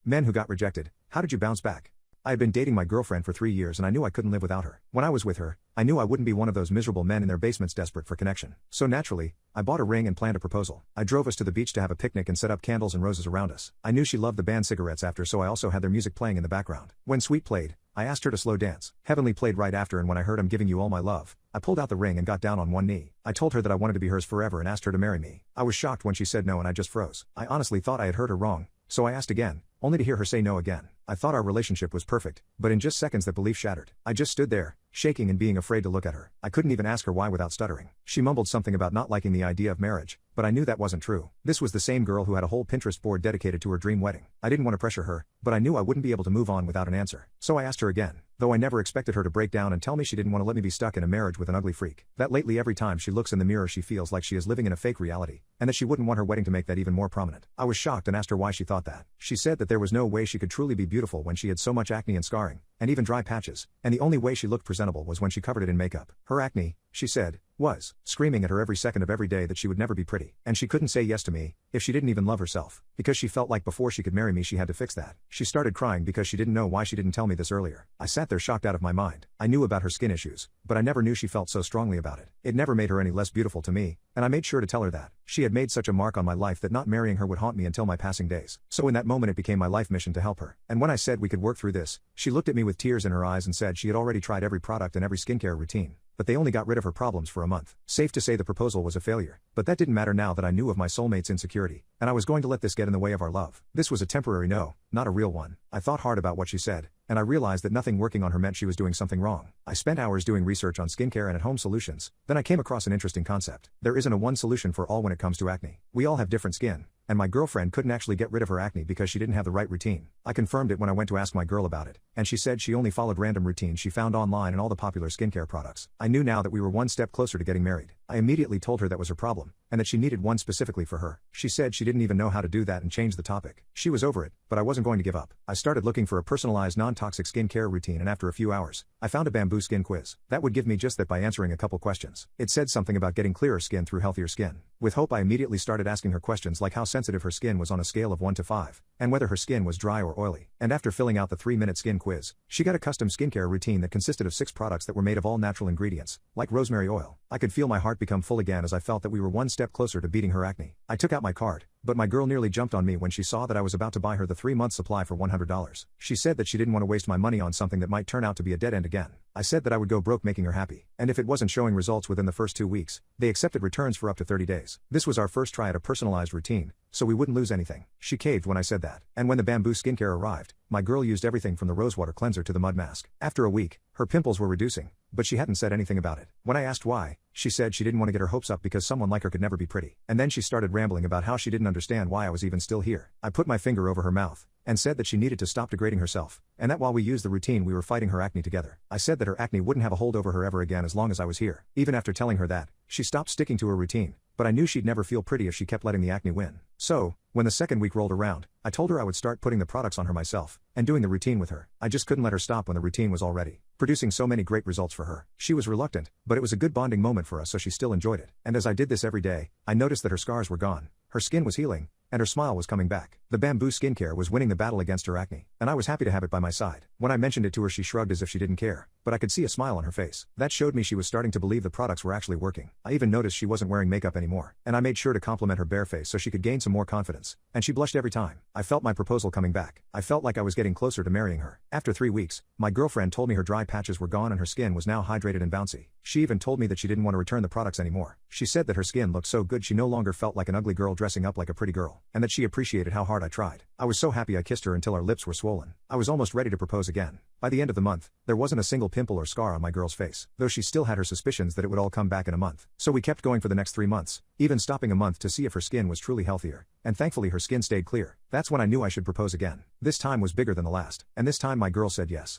Men who got rejected. How did you bounce back? I had been dating my girlfriend for 3 years and I knew I couldn't live without her. When I was with her, I knew I wouldn't be one of those miserable men in their basements desperate for connection. So naturally, I bought a ring and planned a proposal. I drove us to the beach to have a picnic and set up candles and roses around us. I knew she loved the band Cigarettes After, so I also had their music playing in the background. When Sweet played, I asked her to slow dance. Heavenly played right after, and when I heard I'm Giving You All My Love, I pulled out the ring and got down on one knee. I told her that I wanted to be hers forever and asked her to marry me. I was shocked when she said no and I just froze. I honestly thought I had heard her wrong, so I asked again, only to hear her say no again. I thought our relationship was perfect, but in just seconds that belief shattered. I just stood there, shaking and being afraid to look at her. I couldn't even ask her why without stuttering. She mumbled something about not liking the idea of marriage, but I knew that wasn't true. This was the same girl who had a whole Pinterest board dedicated to her dream wedding. I didn't want to pressure her, but I knew I wouldn't be able to move on without an answer. So I asked her again, though I never expected her to break down and tell me she didn't want to let me be stuck in a marriage with an ugly freak. That lately every time she looks in the mirror she feels like she is living in a fake reality, and that she wouldn't want her wedding to make that even more prominent. I was shocked and asked her why she thought that. She said that there was no way she could truly be beautiful when she had so much acne and scarring, and even dry patches, and the only way she looked presentable was when she covered it in makeup. Her acne, she said, was screaming at her every second of every day that she would never be pretty, and she couldn't say yes to me if she didn't even love herself, because she felt like before she could marry me she had to fix that. She started crying because she didn't know why she didn't tell me this earlier. I sat there shocked out of my mind. I knew about her skin issues, but I never knew she felt so strongly about it. It never made her any less beautiful to me, and I made sure to tell her that. She had made such a mark on my life that not marrying her would haunt me until my passing days. So in that moment it became my life mission to help her. And when I said we could work through this, she looked at me with tears in her eyes and said she had already tried every product and every skincare routine, but they only got rid of her problems for a month. Safe to say the proposal was a failure, but that didn't matter now that I knew of my soulmate's insecurity, and I was going to let this get in the way of our love. This was a temporary no, not a real one. I thought hard about what she said, and I realized that nothing working on her meant she was doing something wrong. I spent hours doing research on skincare and at-home solutions. Then I came across an interesting concept. There isn't a one solution for all when it comes to acne. We all have different skin, and my girlfriend couldn't actually get rid of her acne because she didn't have the right routine. I confirmed it when I went to ask my girl about it, and she said she only followed random routines she found online and all the popular skincare products. I knew now that we were one step closer to getting married. I immediately told her that was her problem, and that she needed one specifically for her. She said she didn't even know how to do that and changed the topic. She was over it, but I wasn't going to give up. I started looking for a personalized non-toxic skincare routine, and after a few hours, I found a bamboo skin quiz. That would give me just that by answering a couple questions. It said something about getting clearer skin through healthier skin. With hope I immediately started asking her questions like how sensitive her skin was on a scale of 1 to 5, and whether her skin was dry or oily. And after filling out the 3-minute skin quiz, she got a custom skincare routine that consisted of 6 products that were made of all natural ingredients, like rosemary oil. I could feel my heart become full again as I felt that we were one step closer to beating her acne. I took out my card, but my girl nearly jumped on me when she saw that I was about to buy her the 3-month supply for $100. She said that she didn't want to waste my money on something that might turn out to be a dead end again. I said that I would go broke making her happy, and if it wasn't showing results within the first 2 weeks, they accepted returns for up to 30 days. This was our first try at a personalized routine, so we wouldn't lose anything. She caved when I said that, and when the bamboo skincare arrived, my girl used everything from the rosewater cleanser to the mud mask. After a week, her pimples were reducing, but she hadn't said anything about it. When I asked why, she said she didn't want to get her hopes up because someone like her could never be pretty. And then she started rambling about how she didn't understand why I was even still here. I put my finger over her mouth and said that she needed to stop degrading herself, and that while we used the routine we were fighting her acne together. I said that her acne wouldn't have a hold over her ever again as long as I was here. Even after telling her that, she stopped sticking to her routine, but I knew she'd never feel pretty if she kept letting the acne win. So, when the second week rolled around, I told her I would start putting the products on her myself, and doing the routine with her. I just couldn't let her stop when the routine was already producing so many great results for her. She was reluctant, but it was a good bonding moment for us, so she still enjoyed it. And as I did this every day, I noticed that her scars were gone, her skin was healing, and her smile was coming back. The bamboo skincare was winning the battle against her acne, and I was happy to have it by my side. When I mentioned it to her she shrugged as if she didn't care, but I could see a smile on her face. That showed me she was starting to believe the products were actually working. I even noticed she wasn't wearing makeup anymore, and I made sure to compliment her bare face so she could gain some more confidence, and she blushed every time. I felt my proposal coming back. I felt like I was getting closer to marrying her. After 3 weeks, my girlfriend told me her dry patches were gone and her skin was now hydrated and bouncy. She even told me that she didn't want to return the products anymore. She said that her skin looked so good she no longer felt like an ugly girl dressing up like a pretty girl, and that she appreciated how hard I tried. I was so happy I kissed her until our lips were swollen. I was almost ready to propose again. By the end of the month, there wasn't a single pimple or scar on my girl's face, though she still had her suspicions that it would all come back in a month. So we kept going for the next 3 months, even stopping a month to see if her skin was truly healthier, and thankfully her skin stayed clear. That's when I knew I should propose again. This time was bigger than the last, and this time my girl said yes.